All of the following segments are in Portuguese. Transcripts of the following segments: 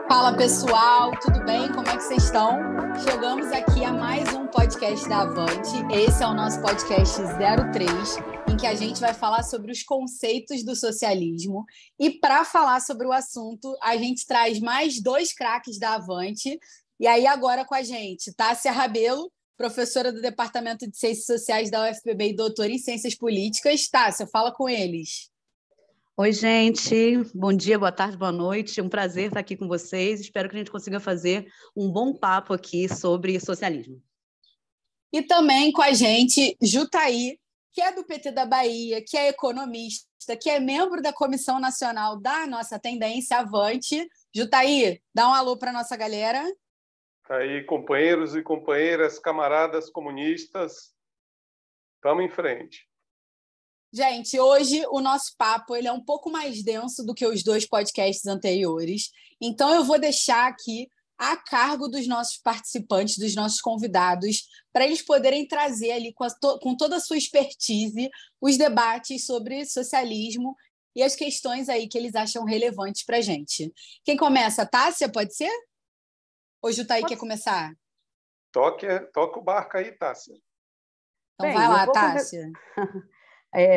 Fala pessoal, tudo bem? Como é que vocês estão? Chegamos aqui a mais um podcast da Avante. Esse é o nosso podcast 03, em que a gente vai falar sobre os conceitos do socialismo. E para falar sobre o assunto, a gente traz mais dois craques da Avante. E aí agora com a gente, Tássia Rabelo, professora do Departamento de Ciências Sociais da UFPB e doutora em Ciências Políticas. Tássia, fala com eles. Oi, gente. Bom dia, boa tarde, boa noite. É um prazer estar aqui com vocês. Espero que a gente consiga fazer um bom papo aqui sobre socialismo. E também com a gente, Jutaí, que é do PT da Bahia, que é economista, que é membro da Comissão Nacional da nossa tendência Avante. Jutaí, dá um alô para a nossa galera. Aí, companheiros e companheiras, camaradas comunistas, estamos em frente. Gente, hoje o nosso papo ele é um pouco mais denso do que os dois podcasts anteriores, então eu vou deixar aqui a cargo dos nossos participantes, dos nossos convidados, para eles poderem trazer ali com toda a sua expertise os debates sobre socialismo e as questões aí que eles acham relevantes para a gente. Quem começa? Tássia, pode ser? Ou Jutaí quer começar? Toca o barco aí, Tássia. Então vai lá, Tássia.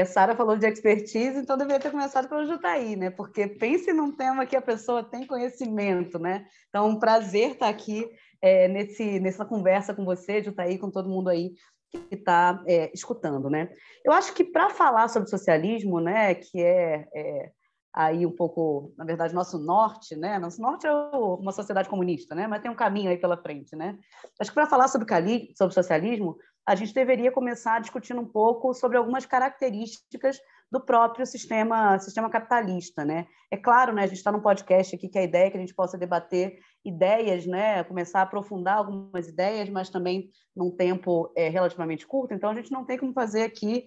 Sara falou de expertise, então deveria ter começado pelo Jutaí, né? Porque pense num tema que a pessoa tem conhecimento, né? Então, é um prazer estar aqui nessa conversa com você, Jutaí, com todo mundo aí que está escutando, né? Eu acho que para falar sobre socialismo, né, que aí um pouco, na verdade, nosso norte, né? Nosso norte é uma sociedade comunista, né? Mas tem um caminho aí pela frente, né? Acho que para falar sobre socialismo, a gente deveria começar discutindo um pouco sobre algumas características do próprio sistema capitalista, né? É claro, né, a gente está num podcast aqui que a ideia é que a gente possa debater ideias, né, começar a aprofundar algumas ideias, mas também num tempo relativamente curto, então a gente não tem como fazer aqui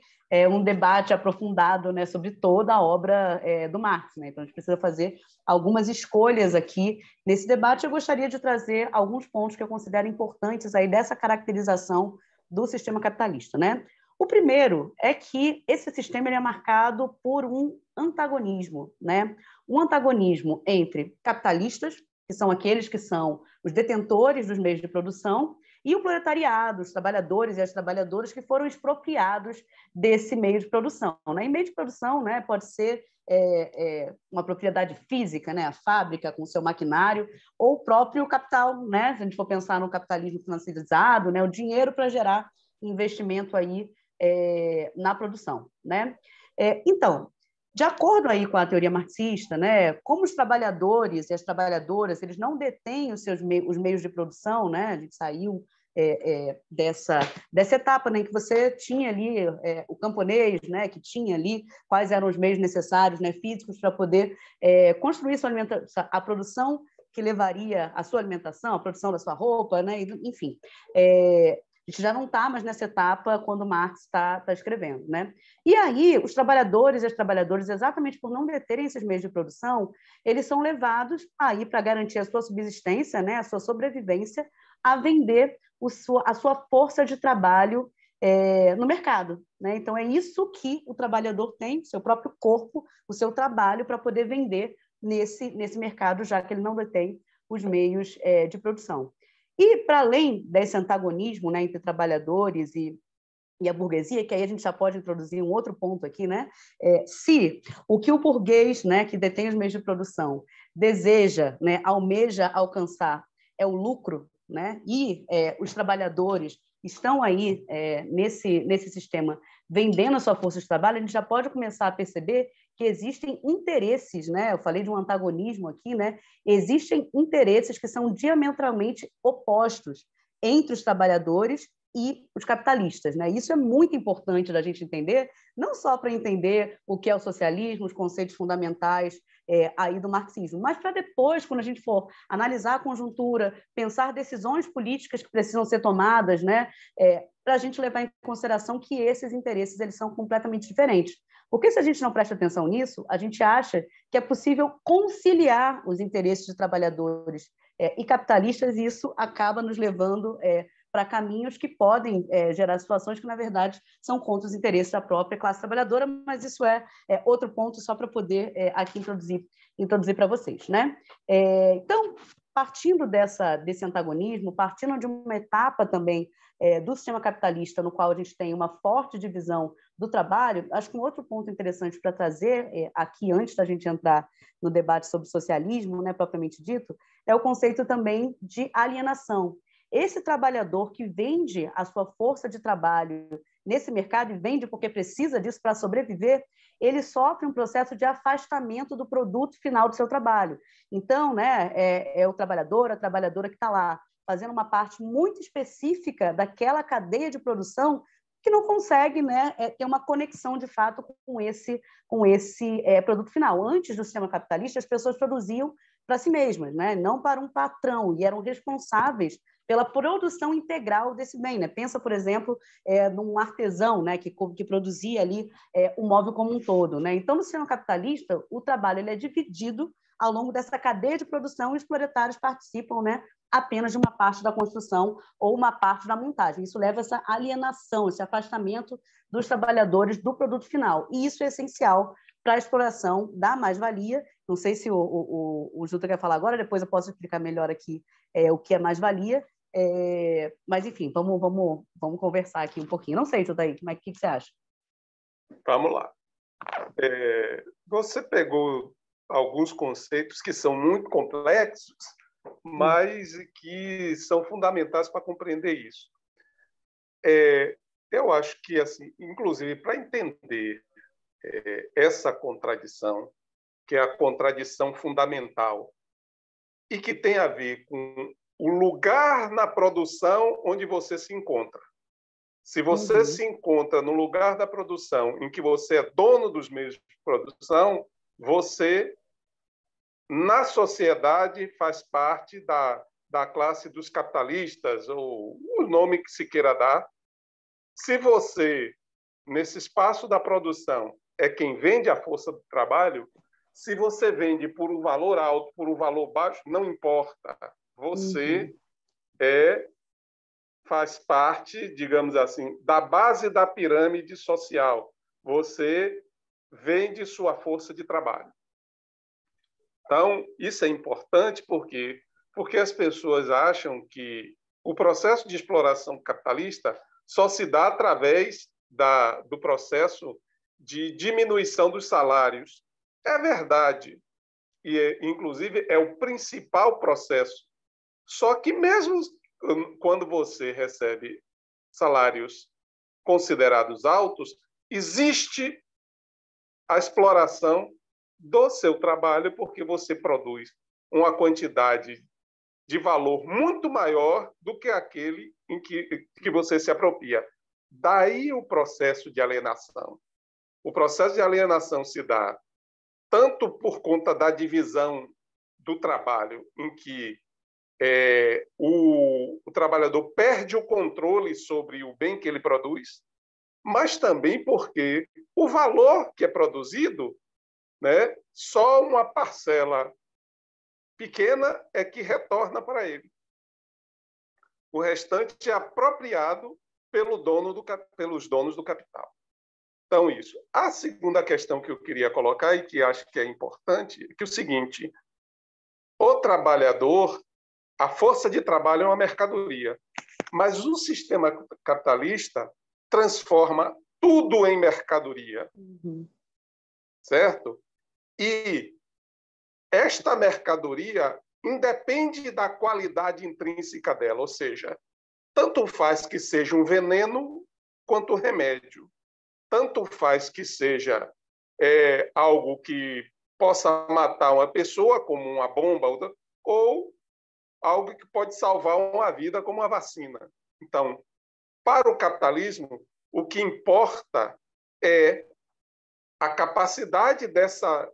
um debate aprofundado, né, sobre toda a obra do Marx, né? Então a gente precisa fazer algumas escolhas aqui nesse debate. Eu gostaria de trazer alguns pontos que eu considero importantes aí dessa caracterização do sistema capitalista, né? O primeiro é que esse sistema ele é marcado por um antagonismo, né? Um antagonismo entre capitalistas, que são aqueles que são os detentores dos meios de produção, e o proletariado, os trabalhadores e as trabalhadoras que foram expropriados desse meio de produção, né? E meio de produção, né, pode ser uma propriedade física, né, a fábrica com seu maquinário, ou o próprio capital, né, se a gente for pensar no capitalismo financiarizado, né, o dinheiro para gerar investimento aí na produção, né? Então, de acordo aí com a teoria marxista, né, como os trabalhadores e as trabalhadoras eles não detêm os meios de produção, né, a gente saiu dessa etapa, né, em que você tinha ali o camponês, né, que tinha ali quais eram os meios necessários, né, físicos para poder construir a produção que levaria a sua alimentação, a produção da sua roupa, né, enfim. A gente já não está mais nessa etapa quando Marx está escrevendo, né? E aí, os trabalhadores e as trabalhadoras, exatamente por não deterem esses meios de produção, eles são levados aí para garantir a sua subsistência, né, a sua sobrevivência, a vender a sua força de trabalho no mercado, né? Então, é isso que o trabalhador tem, o seu próprio corpo, o seu trabalho para poder vender nesse mercado, já que ele não detém os meios de produção. E, para além desse antagonismo, né, entre trabalhadores e a burguesia, que aí a gente já pode introduzir um outro ponto aqui, né? Se o que o burguês, né, que detém os meios de produção, deseja, né, almeja alcançar é o lucro, né, e os trabalhadores estão aí nesse sistema vendendo a sua força de trabalho, a gente já pode começar a perceber que existem interesses, né? Eu falei de um antagonismo aqui, né? Existem interesses que são diametralmente opostos entre os trabalhadores e os capitalistas, né? Isso é muito importante da gente entender, não só para entender o que é o socialismo, os conceitos fundamentais aí do marxismo, mas para depois, quando a gente for analisar a conjuntura, pensar decisões políticas que precisam ser tomadas, né? Para a gente levar em consideração que esses interesses eles são completamente diferentes. Porque se a gente não presta atenção nisso, a gente acha que é possível conciliar os interesses de trabalhadores e capitalistas, e isso acaba nos levando para caminhos que podem gerar situações que, na verdade, são contra os interesses da própria classe trabalhadora, mas isso é outro ponto só para poder aqui introduzir para vocês, né? Então, partindo desse antagonismo, partindo de uma etapa também do sistema capitalista, no qual a gente tem uma forte divisão do trabalho, acho que um outro ponto interessante para trazer aqui, antes da gente entrar no debate sobre socialismo, né, propriamente dito, é o conceito também de alienação. Esse trabalhador que vende a sua força de trabalho nesse mercado, e vende porque precisa disso para sobreviver, ele sofre um processo de afastamento do produto final do seu trabalho. Então, né, é o trabalhador, a trabalhadora que está lá, fazendo uma parte muito específica daquela cadeia de produção que não consegue, né, ter uma conexão, de fato, com esse produto final. Antes do sistema capitalista, as pessoas produziam para si mesmas, né, não para um patrão, e eram responsáveis pela produção integral desse bem, né? Pensa, por exemplo, num artesão, né, que produzia ali o móvel como um todo, né? Então, no sistema capitalista, o trabalho ele é dividido ao longo dessa cadeia de produção e os proletários participam, né, apenas de uma parte da construção ou uma parte da montagem. Isso leva a essa alienação, esse afastamento dos trabalhadores do produto final. E isso é essencial para a exploração da mais-valia. Não sei se o Juta quer falar agora, depois eu posso explicar melhor aqui o que é mais-valia. Mas, enfim, vamos conversar aqui um pouquinho. Não sei, Juta, aí, mas o que você acha? Vamos lá. Você pegou alguns conceitos que são muito complexos, mas que são fundamentais para compreender isso. Eu acho que, assim, inclusive, para entender essa contradição, que é a contradição fundamental, e que tem a ver com o lugar na produção onde você se encontra. Se você se encontra no lugar da produção em que você é dono dos meios de produção, você, na sociedade, faz parte da classe dos capitalistas, ou o nome que se queira dar. Se você, nesse espaço da produção, é quem vende a força do trabalho, se você vende por um valor alto, por um valor baixo, não importa. Você faz parte, digamos assim, da base da pirâmide social. Você vende sua força de trabalho. Então, isso é importante porque as pessoas acham que o processo de exploração capitalista só se dá através do processo de diminuição dos salários. É verdade, e inclusive é o principal processo. Só que mesmo quando você recebe salários considerados altos, existe a exploração do seu trabalho, porque você produz uma quantidade de valor muito maior do que aquele em que você se apropria. Daí o processo de alienação. O processo de alienação se dá tanto por conta da divisão do trabalho, em que o trabalhador perde o controle sobre o bem que ele produz, mas também porque o valor que é produzido, né, só uma parcela pequena é que retorna para ele. O restante é apropriado pelos donos do capital. Então, isso. A segunda questão que eu queria colocar e que acho que é importante é que é o seguinte: o trabalhador, a força de trabalho é uma mercadoria, mas o sistema capitalista transforma tudo em mercadoria, certo? E esta mercadoria independe da qualidade intrínseca dela, ou seja, tanto faz que seja um veneno quanto remédio, tanto faz que seja algo que possa matar uma pessoa, como uma bomba, ou algo que pode salvar uma vida, como uma vacina. Então, para o capitalismo, o que importa é a capacidade dessa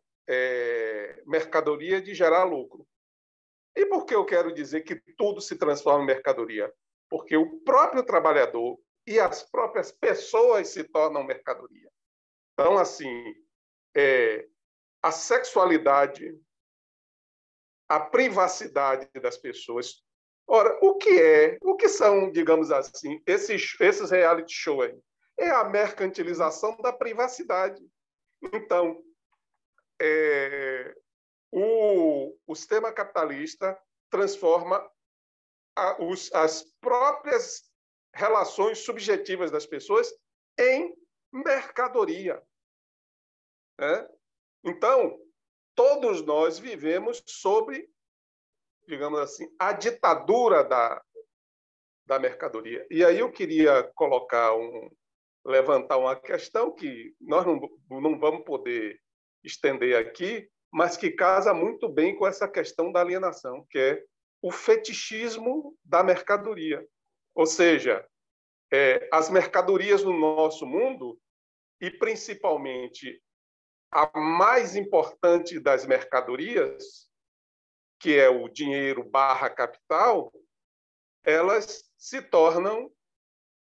mercadoria de gerar lucro. E por que eu quero dizer que tudo se transforma em mercadoria? Porque o próprio trabalhador e as próprias pessoas se tornam mercadoria. Então, assim, a sexualidade, a privacidade das pessoas, Ora, o que são, digamos assim, esses reality shows aí? É a mercantilização da privacidade. Então, o sistema capitalista transforma as próprias relações subjetivas das pessoas em mercadoria, né? Então, todos nós vivemos sobre, digamos assim, a ditadura da mercadoria. E aí eu queria levantar uma questão que nós não vamos poder estender aqui, mas que casa muito bem com essa questão da alienação, que é o fetichismo da mercadoria. Ou seja, as mercadorias no nosso mundo, e principalmente a mais importante das mercadorias, que é o dinheiro / capital, elas se tornam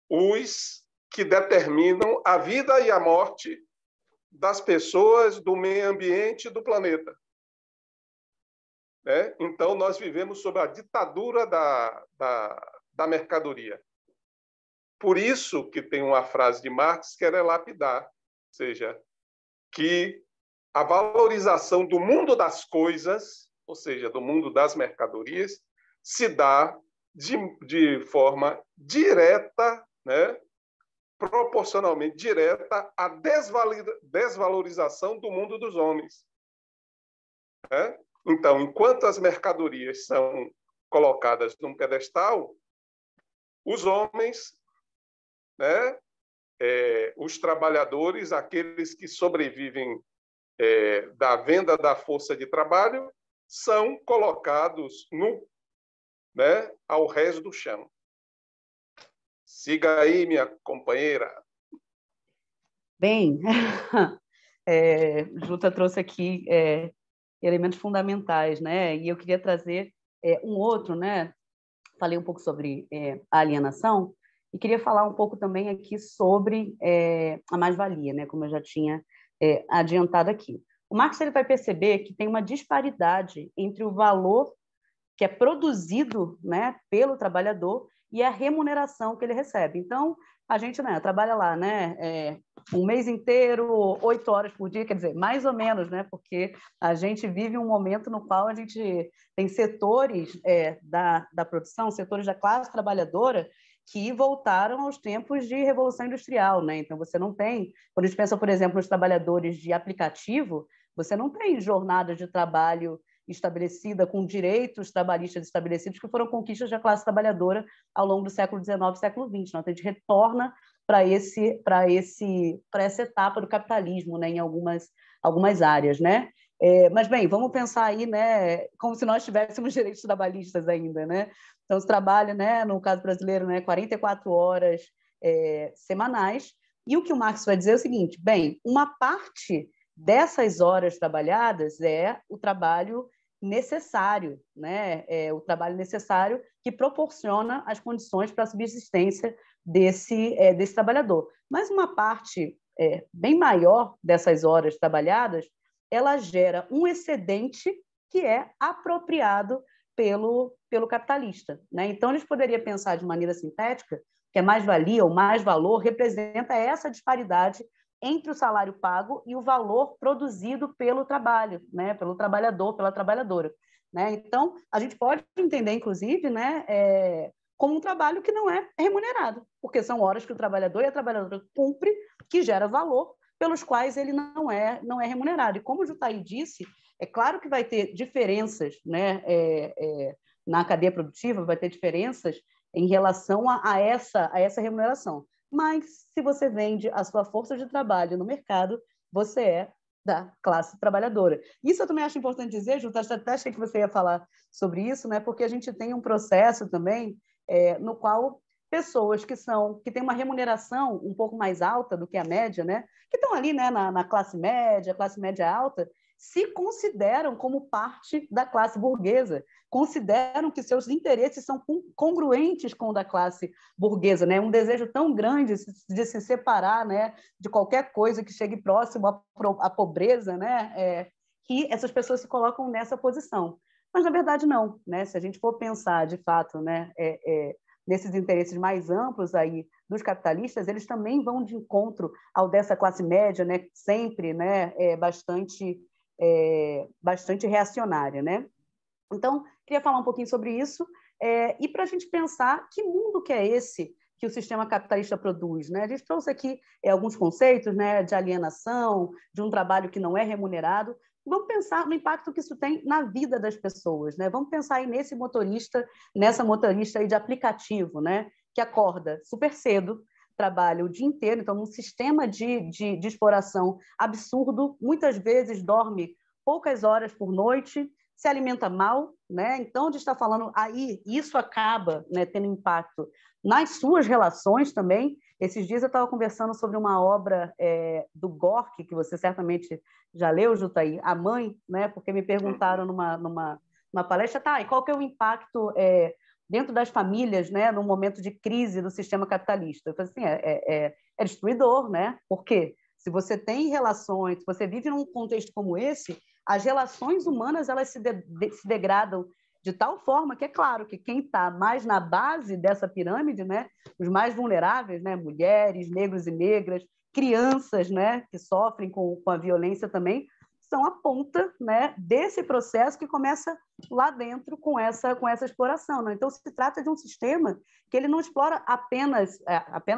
os que determinam a vida e a morte das pessoas, do meio ambiente e do planeta. Né? Então, nós vivemos sob a ditadura da mercadoria. Por isso que tem uma frase de Marx que é lapidar, ou seja, que a valorização do mundo das coisas, ou seja, do mundo das mercadorias, se dá de forma direta, né? Proporcionalmente direta à desvalorização do mundo dos homens. Né? Então, enquanto as mercadorias são colocadas num pedestal, os homens, né, os trabalhadores, aqueles que sobrevivem da venda da força de trabalho, são colocados né, ao rés do chão. Siga aí, minha companheira. Bem, Juta trouxe aqui elementos fundamentais, né? E eu queria trazer um outro, né? Falei um pouco sobre a alienação e queria falar um pouco também aqui sobre a mais-valia, né? Como eu já tinha adiantado aqui. O Marx ele vai perceber que tem uma disparidade entre o valor que é produzido, né, pelo trabalhador e a remuneração que ele recebe. Então, a gente, né, trabalha lá, né, um mês inteiro, 8 horas por dia, quer dizer, mais ou menos, né, porque a gente vive um momento no qual a gente tem setores da produção, setores da classe trabalhadora que voltaram aos tempos de Revolução Industrial, né? Então, você não tem, quando a gente pensa, por exemplo, nos trabalhadores de aplicativo, você não tem jornadas de trabalho estabelecida com direitos trabalhistas estabelecidos que foram conquistas da classe trabalhadora ao longo do século XIX e século XX. Então, a gente retorna para essa etapa do capitalismo, né, em algumas áreas, né? Mas, bem, vamos pensar aí, né, como se nós tivéssemos direitos trabalhistas ainda, né? Então, se trabalha, né, no caso brasileiro, né, 44 horas semanais, e o que o Marx vai dizer é o seguinte, bem, uma parte dessas horas trabalhadas é o trabalho necessário, né? O trabalho necessário que proporciona as condições para a subsistência desse trabalhador. Mas uma parte bem maior dessas horas trabalhadas, ela gera um excedente que é apropriado pelo capitalista, né? Então, a gente poderia pensar de maneira sintética que a mais-valia ou mais-valor representa essa disparidade entre o salário pago e o valor produzido pelo trabalho, né? Pelo trabalhador, pela trabalhadora. Né? Então, a gente pode entender, inclusive, né, como um trabalho que não é remunerado, porque são horas que o trabalhador e a trabalhadora cumpre, que gera valor, pelos quais ele não é remunerado. E como o Jutaí disse, é claro que vai ter diferenças, né, na cadeia produtiva, vai ter diferenças em relação a essa remuneração. Mas, se você vende a sua força de trabalho no mercado, você é da classe trabalhadora. Isso eu também acho importante dizer, Ju, até achei que você ia falar sobre isso, né? Porque a gente tem um processo também no qual pessoas que têm uma remuneração um pouco mais alta do que a média, né? Que estão ali, né, na classe média alta, se consideram como parte da classe burguesa, consideram que seus interesses são congruentes com o da classe burguesa, né? Um desejo tão grande de se separar, né, de qualquer coisa que chegue próximo à pobreza, né? Que essas pessoas se colocam nessa posição. mas, na verdade, não, né? Se a gente for pensar, de fato, né, nesses interesses mais amplos aí dos capitalistas, eles também vão de encontro ao dessa classe média, né, sempre, né, bastante reacionária, né? Então, queria falar um pouquinho sobre isso e para a gente pensar que mundo que é esse que o sistema capitalista produz, né? A gente trouxe aqui alguns conceitos, né, de alienação, de um trabalho que não é remunerado. Vamos pensar no impacto que isso tem na vida das pessoas, né? Vamos pensar aí nessa motorista aí de aplicativo, né, que acorda super cedo, trabalha o dia inteiro, então um sistema de exploração absurdo, muitas vezes dorme poucas horas por noite, se alimenta mal, né? Então, a gente está falando aí, isso acaba, né, tendo impacto nas suas relações também. Esses dias eu estava conversando sobre uma obra do Gorky, que você certamente já leu, Jutaí, A Mãe, né? Porque me perguntaram numa palestra, tá, e qual que é o impacto dentro das famílias, né, no momento de crise do sistema capitalista? Eu falei assim, é destruidor, né? Por quê? Se você tem relações, se você vive num contexto como esse, as relações humanas elas se degradam de tal forma que é claro que quem está mais na base dessa pirâmide, né, os mais vulneráveis, né, mulheres, negros e negras, crianças, né, que sofrem com a violência também, são a ponta, né, desse processo que começa lá dentro com essa exploração, né? Então se trata de um sistema que ele não explora apenas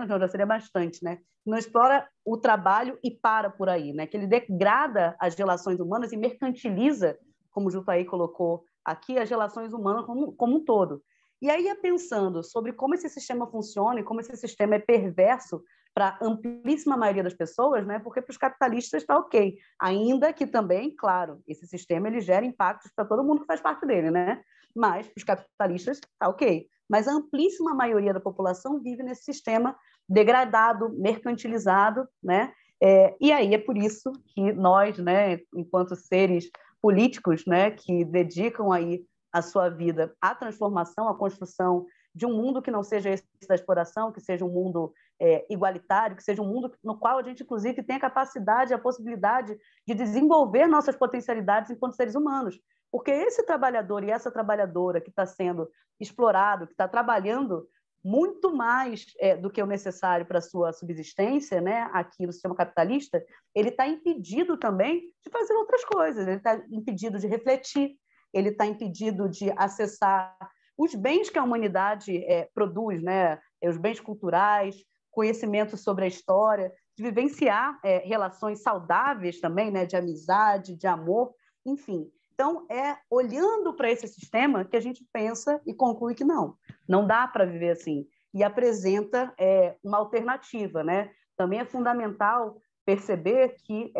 não, já seria bastante, né? Não explora o trabalho e para por aí, né? Que ele degrada as relações humanas e mercantiliza, como o Jutaí colocou aqui, as relações humanas como um todo. E aí ia pensando sobre como esse sistema funciona e como esse sistema é perverso para a amplíssima maioria das pessoas, né? Porque para os capitalistas está ok, ainda que também, claro, esse sistema ele gera impactos para todo mundo que faz parte dele, né? Mas para os capitalistas está ok. Mas a amplíssima maioria da população vive nesse sistema degradado, mercantilizado, né? E aí é por isso que nós, né, enquanto seres políticos, né, que dedicam aí a sua vida à transformação, à construção de um mundo que não seja esse da exploração, que seja um mundo igualitário, que seja um mundo no qual a gente, inclusive, tem a capacidade, a possibilidade de desenvolver nossas potencialidades enquanto seres humanos. Porque esse trabalhador e essa trabalhadora que está sendo explorado, que está trabalhando muito mais do que o necessário para a sua subsistência, né, aqui no sistema capitalista, ele está impedido também de fazer outras coisas, ele está impedido de refletir, ele está impedido de acessar os bens que a humanidade produz, né, os bens culturais, conhecimento sobre a história, de vivenciar relações saudáveis também, né, de amizade, de amor, enfim. Então, olhando para esse sistema que a gente pensa e conclui que não dá para viver assim. E apresenta uma alternativa, né? Também é fundamental perceber que,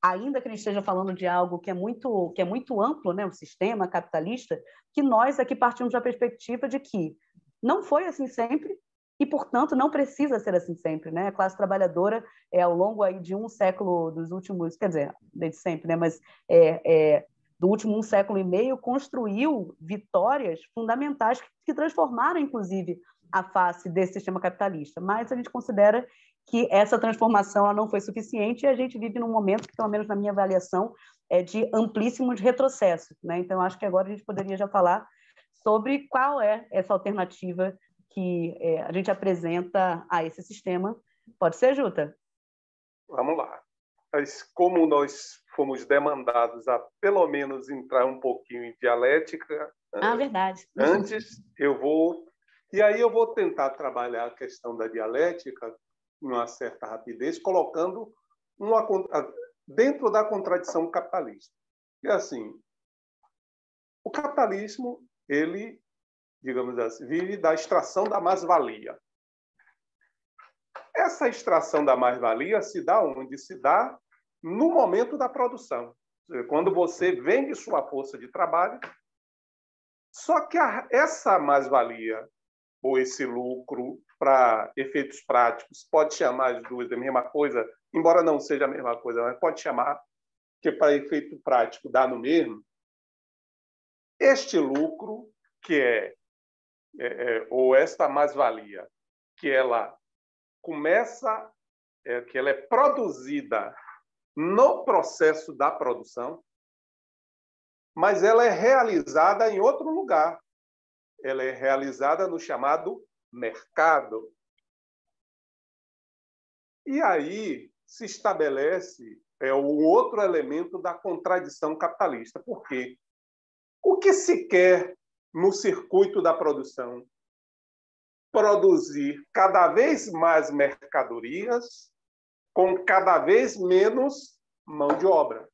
ainda que a gente esteja falando de algo que é muito amplo, né? O sistema capitalista, que nós aqui partimos da perspectiva de que não foi assim sempre e, portanto, não precisa ser assim sempre, né? A classe trabalhadora, ao longo aí de um século dos últimos, quer dizer, desde sempre, né? Mas do último 1,5 séculos, construiu vitórias fundamentais que transformaram, inclusive, a face desse sistema capitalista. Mas a gente considera que essa transformação ela não foi suficiente e a gente vive num momento que, pelo menos na minha avaliação, é de amplíssimos retrocessos, né? Então, acho que agora a gente poderia já falar sobre qual é essa alternativa que a gente apresenta a esse sistema. Pode ser, Juta? Vamos lá. Mas como nós fomos demandados a, pelo menos, entrar um pouquinho em dialética... Verdade. Antes, eu vou tentar trabalhar a questão da dialética numa certa rapidez, colocando dentro da contradição capitalista. E assim, o capitalismo, ele, digamos assim, vive da extração da mais-valia. Essa extração da mais-valia se dá onde? Se dá no momento da produção. Quando você vende sua força de trabalho, só que essa mais-valia, ou esse lucro, para efeitos práticos, pode chamar as duas da mesma coisa, embora não seja a mesma coisa, mas pode chamar, que para efeito prático dá no mesmo. Este lucro, que ou esta mais-valia, que ela começa, que ela é produzida no processo da produção, mas ela é realizada em outro lugar. Ela é realizada no chamado mercado. E aí se estabelece o outro elemento da contradição capitalista. Por quê? O que se quer no circuito da produção? Produzir cada vez mais mercadorias com cada vez menos mão de obra.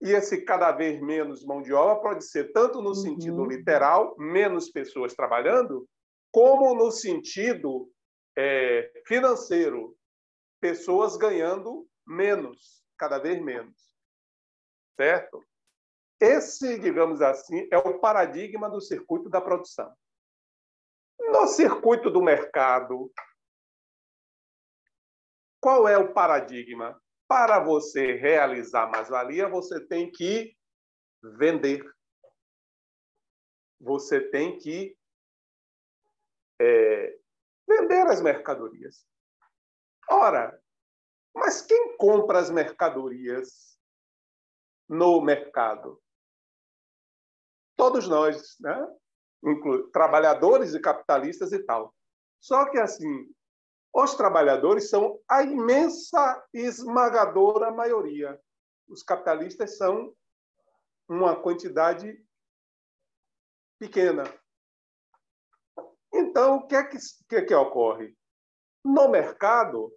E esse cada vez menos mão de obra pode ser tanto no sentido literal, menos pessoas trabalhando, como no sentido financeiro, pessoas ganhando menos, cada vez menos. Certo? Esse, digamos assim, é o paradigma do circuito da produção. No circuito do mercado, qual é o paradigma? Para você realizar mais-valia, você tem que vender. Você tem que vender as mercadorias. Ora, mas quem compra as mercadorias no mercado? Todos nós, né? Trabalhadores e capitalistas e tal. Só que, assim, os trabalhadores são a imensa, esmagadora maioria. Os capitalistas são uma quantidade pequena. Então, o que é que ocorre? No mercado,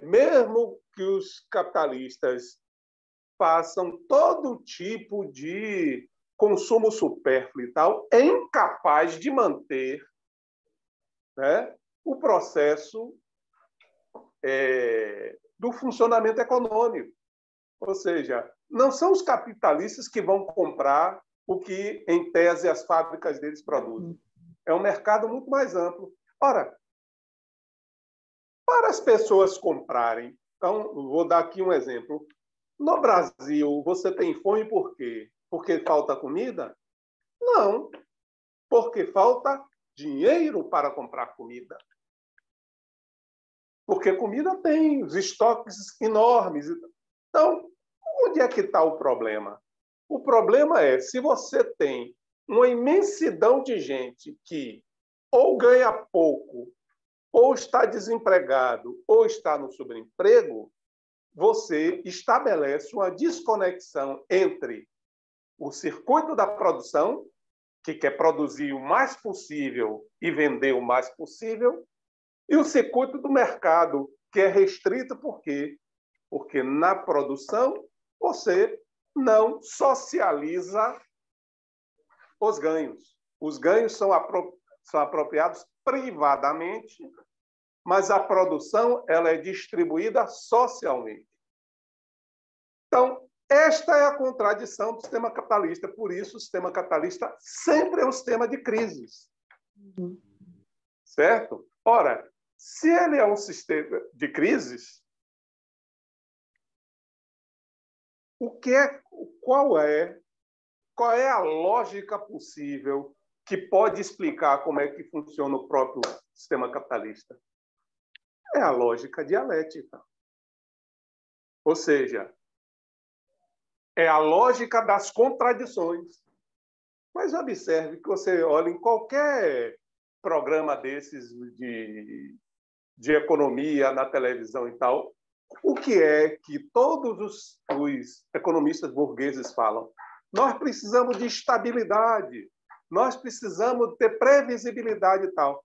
mesmo que os capitalistas façam todo tipo de consumo supérfluo e tal, é incapaz de manter, né, o processo do funcionamento econômico. Ou seja, não são os capitalistas que vão comprar o que, em tese, as fábricas deles produzem. É um mercado muito mais amplo. Ora, para as pessoas comprarem, então, vou dar aqui um exemplo. No Brasil, você tem fome por quê? Porque falta comida? Não, porque falta dinheiro para comprar comida. Porque comida tem os estoques enormes. Então, onde é que está o problema? O problema é, se você tem uma imensidão de gente que ou ganha pouco, ou está desempregado, ou está no subemprego, você estabelece uma desconexão entre o circuito da produção, que quer produzir o mais possível e vender o mais possível, e o circuito do mercado, que é restrito por quê? Porque na produção você não socializa os ganhos. Os ganhos são apropriados privadamente, mas a produção ela é distribuída socialmente. Então, esta é a contradição do sistema capitalista. Por isso, o sistema capitalista sempre é um sistema de crises. Certo? Ora, se ele é um sistema de crises, qual é a lógica possível que pode explicar como é que funciona o próprio sistema capitalista? É a lógica dialética. Ou seja, é a lógica das contradições. Mas observe que você olha em qualquer programa desses de economia na televisão e tal, o que é que todos os economistas burgueses falam? Nós precisamos de estabilidade, nós precisamos ter previsibilidade e tal.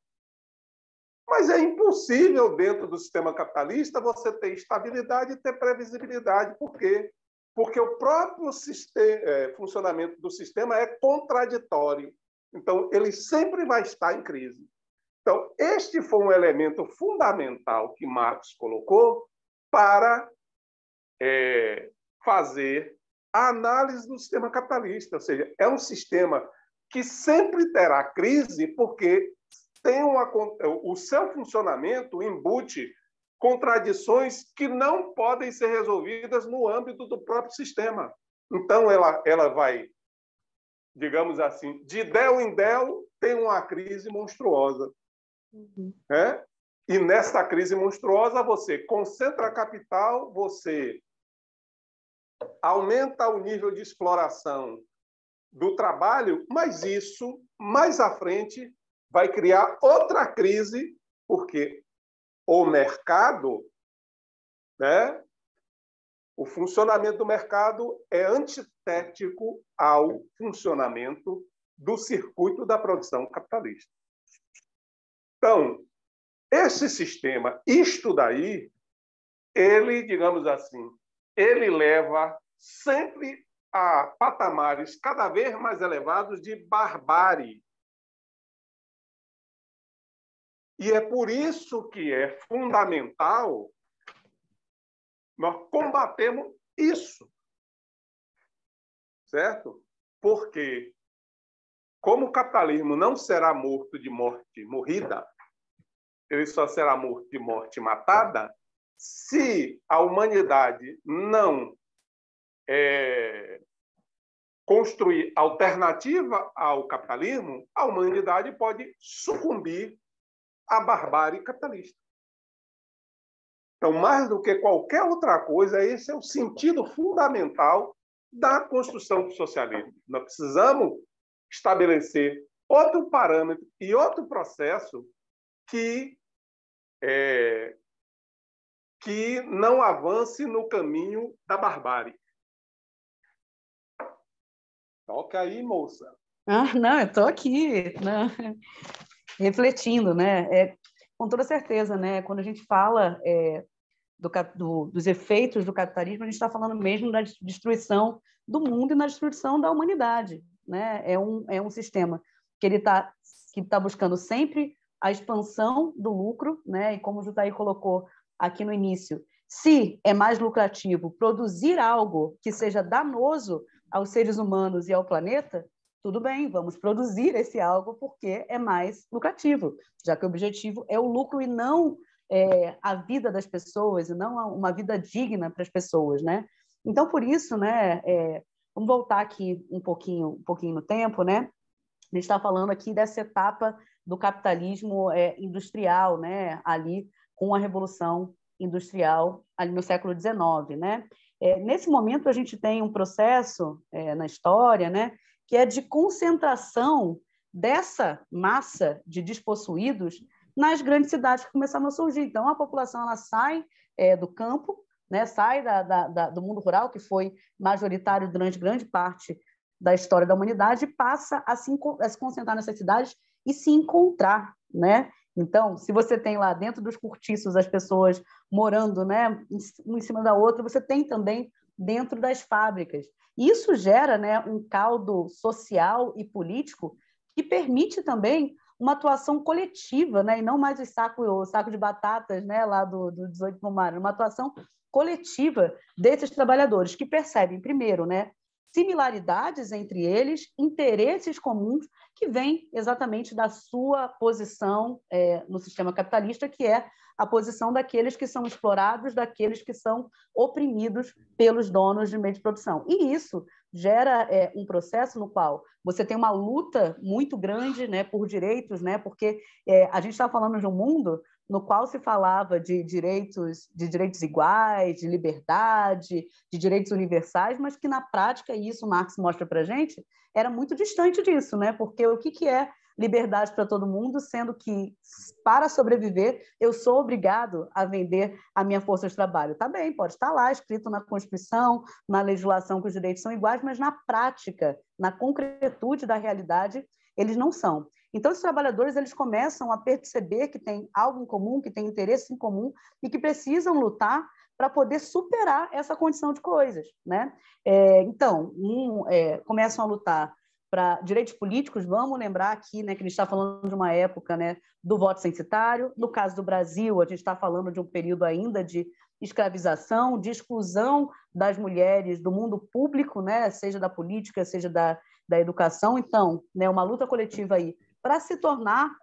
Mas é impossível, dentro do sistema capitalista, você ter estabilidade e ter previsibilidade. Por quê? Porque o próprio funcionamento do sistema é contraditório. Então, ele sempre vai estar em crise. Então, este foi um elemento fundamental que Marx colocou para fazer a análise do sistema capitalista. Ou seja, é um sistema que sempre terá crise porque tem o seu funcionamento embute contradições que não podem ser resolvidas no âmbito do próprio sistema. Então, ela vai, digamos assim, de del em del, tem uma crise monstruosa. Né? E nessa crise monstruosa, você concentra capital, você aumenta o nível de exploração do trabalho, mas isso, mais à frente, vai criar outra crise, porque o mercado, né, o funcionamento do mercado é antitético ao funcionamento do circuito da produção capitalista. Então, esse sistema, isto daí, ele, digamos assim, ele leva sempre a patamares cada vez mais elevados de barbárie. E é por isso que é fundamental nós combatermos isso, certo? Porque, como o capitalismo não será morto de morte morrida, ele só será morto de morte matada, se a humanidade não construir alternativa ao capitalismo, a humanidade pode sucumbir à barbárie capitalista. Então, mais do que qualquer outra coisa, esse é o sentido fundamental da construção do socialismo. Nós precisamos estabelecer outro parâmetro e outro processo que não avance no caminho da barbárie. Toca aí, moça. Não, eu estou aqui, não, refletindo, né? Com toda certeza, né? Quando a gente fala dos efeitos do capitalismo, a gente está falando mesmo da destruição do mundo e na destruição da humanidade, né? É um sistema que está buscando sempre a expansão do lucro, né? E como o Jutaí colocou aqui no início, se é mais lucrativo produzir algo que seja danoso aos seres humanos e ao planeta, tudo bem, vamos produzir esse algo porque é mais lucrativo, já que o objetivo é o lucro e não a vida das pessoas, e não uma vida digna para as pessoas, né? Então, por isso, né, vamos voltar aqui um pouquinho no tempo, né? A gente está falando aqui dessa etapa do capitalismo industrial, né? Ali com a Revolução Industrial, ali no século XIX, né? Nesse momento, a gente tem um processo na história, né, que é de concentração dessa massa de despossuídos nas grandes cidades que começaram a surgir. Então, a população ela sai do campo, né, sai do mundo rural, que foi majoritário durante grande parte da história da humanidade, e passa a se concentrar nessas cidades e se encontrar, né? Então, se você tem lá dentro dos cortiços as pessoas morando, né, uma em cima da outra, você tem também dentro das fábricas. Isso gera, né, um caldo social e político que permite também uma atuação coletiva, né, e não mais o saco de batatas, né, lá do 18 de Brumário, uma atuação coletiva desses trabalhadores que percebem, primeiro, né, similaridades entre eles, interesses comuns que vêm exatamente da sua posição no sistema capitalista, que é a posição daqueles que são explorados, daqueles que são oprimidos pelos donos de meio de produção. E isso gera um processo no qual você tem uma luta muito grande, né, por direitos, né, porque a gente está falando de um mundo no qual se falava de direitos iguais, de liberdade, de direitos universais, mas que na prática, e isso Marx mostra para a gente, era muito distante disso, né? Porque o que é liberdade para todo mundo, sendo que, para sobreviver, eu sou obrigado a vender a minha força de trabalho. Tá bem, pode estar lá escrito na Constituição, na legislação que os direitos são iguais, mas na prática, na concretude da realidade, eles não são. Então, os trabalhadores eles começam a perceber que tem algo em comum, que tem interesse em comum e que precisam lutar para poder superar essa condição de coisas, né? Então, começam a lutar para direitos políticos. Vamos lembrar aqui, né, que a gente está falando de uma época, né, do voto censitário. No caso do Brasil, a gente está falando de um período ainda de escravização, de exclusão das mulheres do mundo público, né, seja da política, seja da educação. Então, né, uma luta coletiva aí para se tornar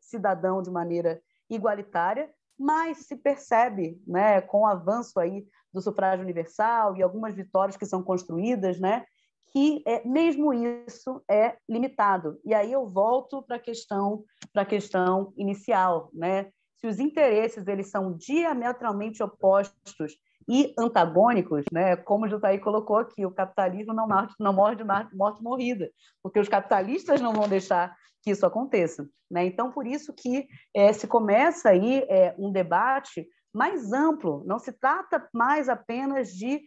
cidadão de maneira igualitária, mas se percebe, né, com o avanço aí do sufrágio universal e algumas vitórias que são construídas, né, que mesmo isso é limitado. E aí eu volto para a questão inicial, né? Se os interesses eles são diametralmente opostos e antagônicos, né? Como o Jutaí colocou aqui, o capitalismo não morre de morte morrida, porque os capitalistas não vão deixar que isso aconteça, né? Então, por isso que se começa aí um debate mais amplo, não se trata mais apenas de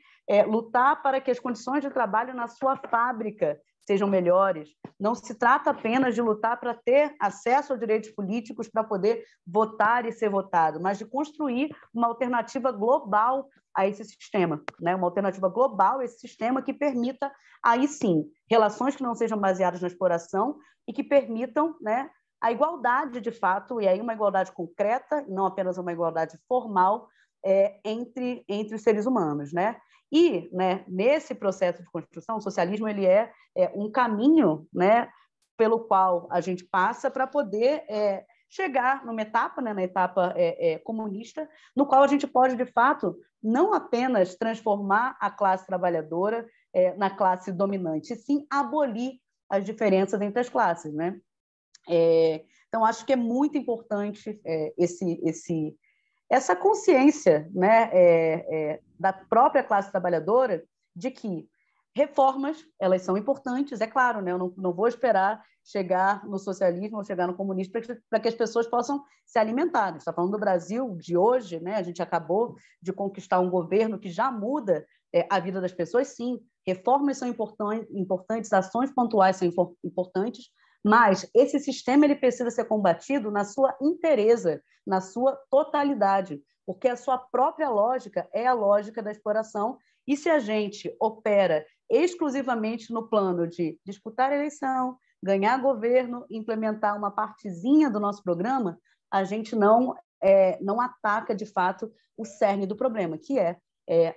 lutar para que as condições de trabalho na sua fábrica sejam melhores, não se trata apenas de lutar para ter acesso aos direitos políticos para poder votar e ser votado, mas de construir uma alternativa global a esse sistema, né? Uma alternativa global a esse sistema que permita, aí sim, relações que não sejam baseadas na exploração e que permitam, né, a igualdade de fato, e aí uma igualdade concreta, não apenas uma igualdade formal, entre os seres humanos, né? E, né, nesse processo de construção, o socialismo ele é um caminho, né, pelo qual a gente passa para poder chegar numa etapa, né, na etapa comunista, no qual a gente pode, de fato, não apenas transformar a classe trabalhadora na classe dominante, e sim abolir as diferenças entre as classes, né? Então, acho que é muito importante essa consciência, né, da própria classe trabalhadora de que reformas elas são importantes, é claro, né? Eu não vou esperar chegar no socialismo ou chegar no comunismo para que as pessoas possam se alimentar. A gente está falando do Brasil de hoje, né? A gente acabou de conquistar um governo que já muda a vida das pessoas, sim. Reformas são importantes, ações pontuais são importantes, mas esse sistema ele precisa ser combatido na sua inteireza, na sua totalidade, porque a sua própria lógica é a lógica da exploração. E se a gente opera exclusivamente no plano de disputar a eleição, ganhar governo, implementar uma partezinha do nosso programa, a gente não ataca, de fato, o cerne do problema, que é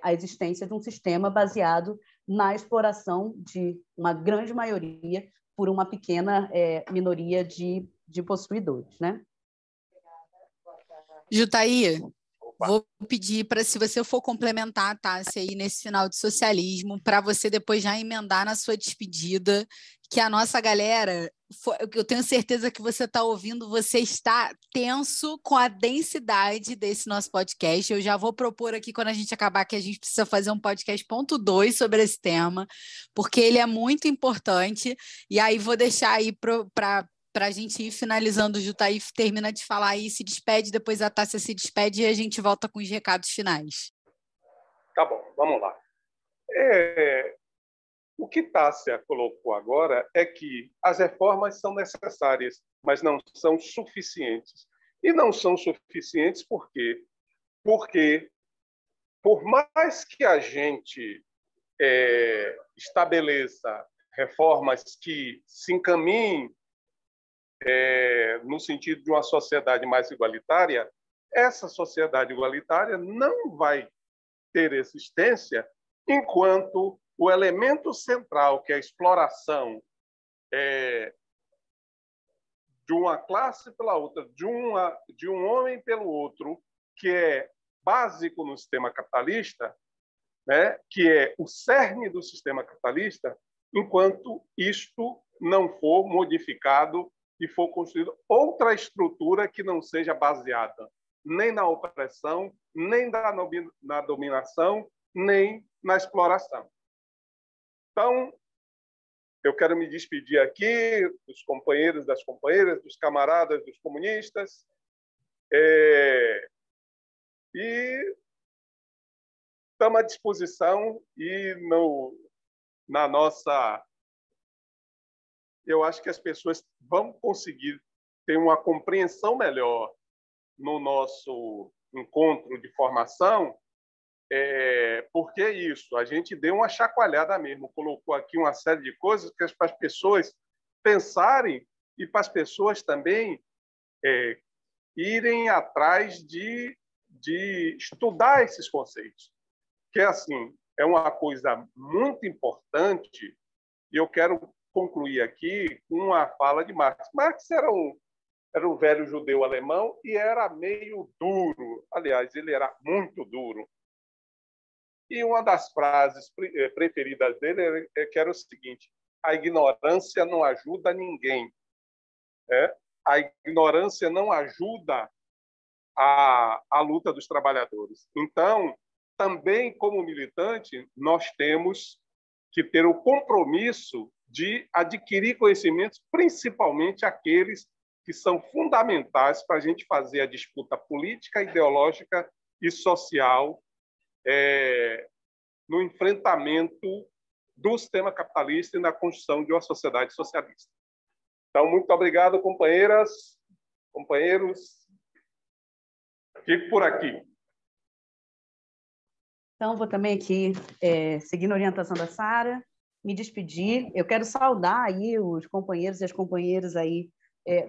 a existência de um sistema baseado na exploração de uma grande maioria por uma pequena minoria de possuidores, né? Jutaí, vou pedir para, se você for complementar a Tássia aí nesse final de socialismo, para você depois já emendar na sua despedida, que a nossa galera, eu tenho certeza que você está ouvindo, você está tenso com a densidade desse nosso podcast. Eu já vou propor aqui, quando a gente acabar, que a gente precisa fazer um podcast ponto 2 sobre esse tema, porque ele é muito importante, e aí vou deixar aí para a gente ir finalizando. O Jutaí termina de falar e se despede, depois a Tássia se despede e a gente volta com os recados finais. Tá bom, vamos lá. O que Tássia colocou agora é que as reformas são necessárias, mas não são suficientes. E não são suficientes por quê? Porque, por mais que a gente estabeleça reformas que se encaminhem no sentido de uma sociedade mais igualitária, essa sociedade igualitária não vai ter existência enquanto o elemento central, que é a exploração de uma classe pela outra, de um homem pelo outro, que é básico no sistema capitalista, né, que é o cerne do sistema capitalista, enquanto isto não for modificado e for construída outra estrutura que não seja baseada nem na opressão, nem na dominação, nem na exploração. Então, eu quero me despedir aqui dos companheiros, das companheiras, dos camaradas, dos comunistas, e estamos à disposição e na nossa... Eu acho que as pessoas vão conseguir ter uma compreensão melhor no nosso encontro de formação, porque é isso, a gente deu uma chacoalhada mesmo, colocou aqui uma série de coisas que para as pessoas pensarem e para as pessoas também irem atrás de estudar esses conceitos. Que assim, é uma coisa muito importante, e eu quero concluir aqui com uma fala de Marx. Marx era um velho judeu alemão e era meio duro. Aliás, ele era muito duro. E uma das frases preferidas dele que era o seguinte: a ignorância não ajuda ninguém. A ignorância não ajuda a luta dos trabalhadores. Então, também, como militante, nós temos que ter o compromisso de adquirir conhecimentos, principalmente aqueles que são fundamentais para a gente fazer a disputa política, ideológica e social no enfrentamento do sistema capitalista e na construção de uma sociedade socialista. Então, muito obrigado, companheiras, companheiros. Fico por aqui. Então, vou também aqui, seguindo a orientação da Sara, me despedir. Eu quero saudar aí os companheiros e as companheiras aí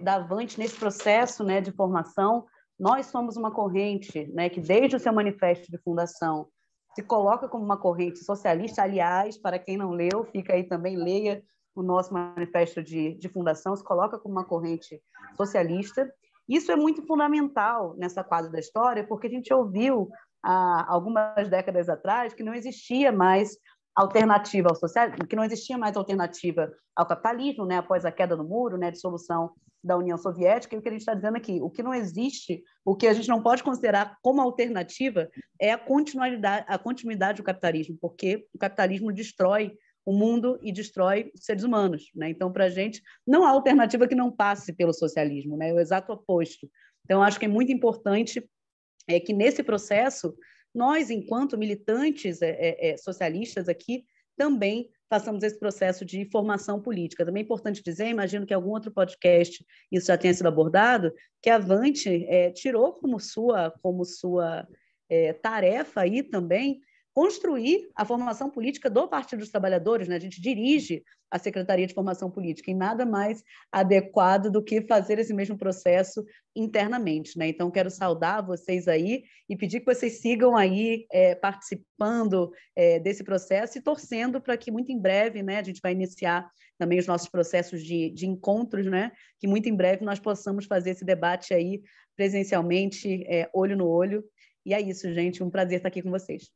da Avante nesse processo, né, de formação. Nós somos uma corrente, né, que desde o seu manifesto de fundação se coloca como uma corrente socialista. Aliás, para quem não leu, fica aí também, leia o nosso manifesto de fundação, se coloca como uma corrente socialista. Isso é muito fundamental nessa quadra da história, porque a gente ouviu há algumas décadas atrás que não existia mais alternativa ao socialismo, que não existia mais alternativa ao capitalismo, né, após a queda do muro, né, dissolução da União Soviética. E o que a gente está dizendo aqui, o que não existe, o que a gente não pode considerar como alternativa é a continuidade do capitalismo, porque o capitalismo destrói o mundo e destrói os seres humanos, né? Então, para a gente, não há alternativa que não passe pelo socialismo, né? É o exato oposto. Então, acho que é muito importante que nesse processo, nós, enquanto militantes socialistas aqui, também façamos esse processo de formação política. Também é importante dizer, imagino que em algum outro podcast isso já tenha sido abordado, que a Avante tirou como sua tarefa aí também construir a formação política do Partido dos Trabalhadores, né? A gente dirige a Secretaria de Formação Política, e nada mais adequado do que fazer esse mesmo processo internamente, né? Então, quero saudar vocês aí e pedir que vocês sigam aí participando desse processo e torcendo para que muito em breve, né, a gente vai iniciar também os nossos processos de encontros, né? Que muito em breve nós possamos fazer esse debate aí presencialmente, olho no olho. E é isso, gente, um prazer estar aqui com vocês.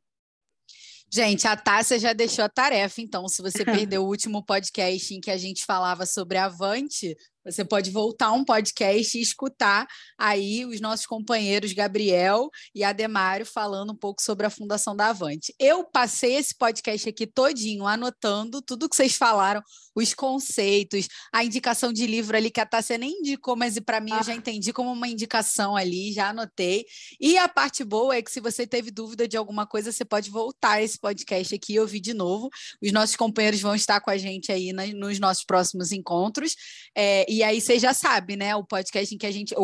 Gente, a Tássia já deixou a tarefa, então, se você perdeu o último podcast em que a gente falava sobre a Avante, você pode voltar um podcast e escutar aí os nossos companheiros Gabriel e Ademário falando um pouco sobre a fundação da Avante. Eu passei esse podcast aqui todinho, anotando tudo que vocês falaram, os conceitos, a indicação de livro ali que a Tássia nem indicou, mas para mim eu já entendi como uma indicação ali, já anotei. E a parte boa é que se você teve dúvida de alguma coisa, você pode voltar esse podcast aqui e ouvir de novo. Os nossos companheiros vão estar com a gente aí nos nossos próximos encontros. E aí você já sabe, né? O podcast em que a gente...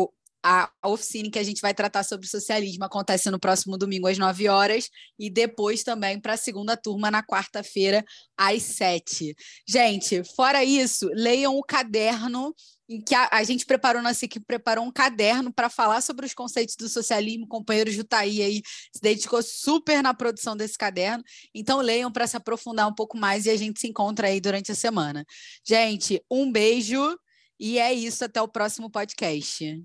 A oficina em que a gente vai tratar sobre socialismo acontece no próximo domingo às 9 horas e depois também para a segunda turma na quarta-feira às 7. Gente, fora isso, leiam o caderno em que a gente preparou, nossa equipe preparou um caderno para falar sobre os conceitos do socialismo. O companheiro Jutaí aí se dedicou super na produção desse caderno. Então leiam para se aprofundar um pouco mais e a gente se encontra aí durante a semana. Gente, um beijo e é isso, até o próximo podcast.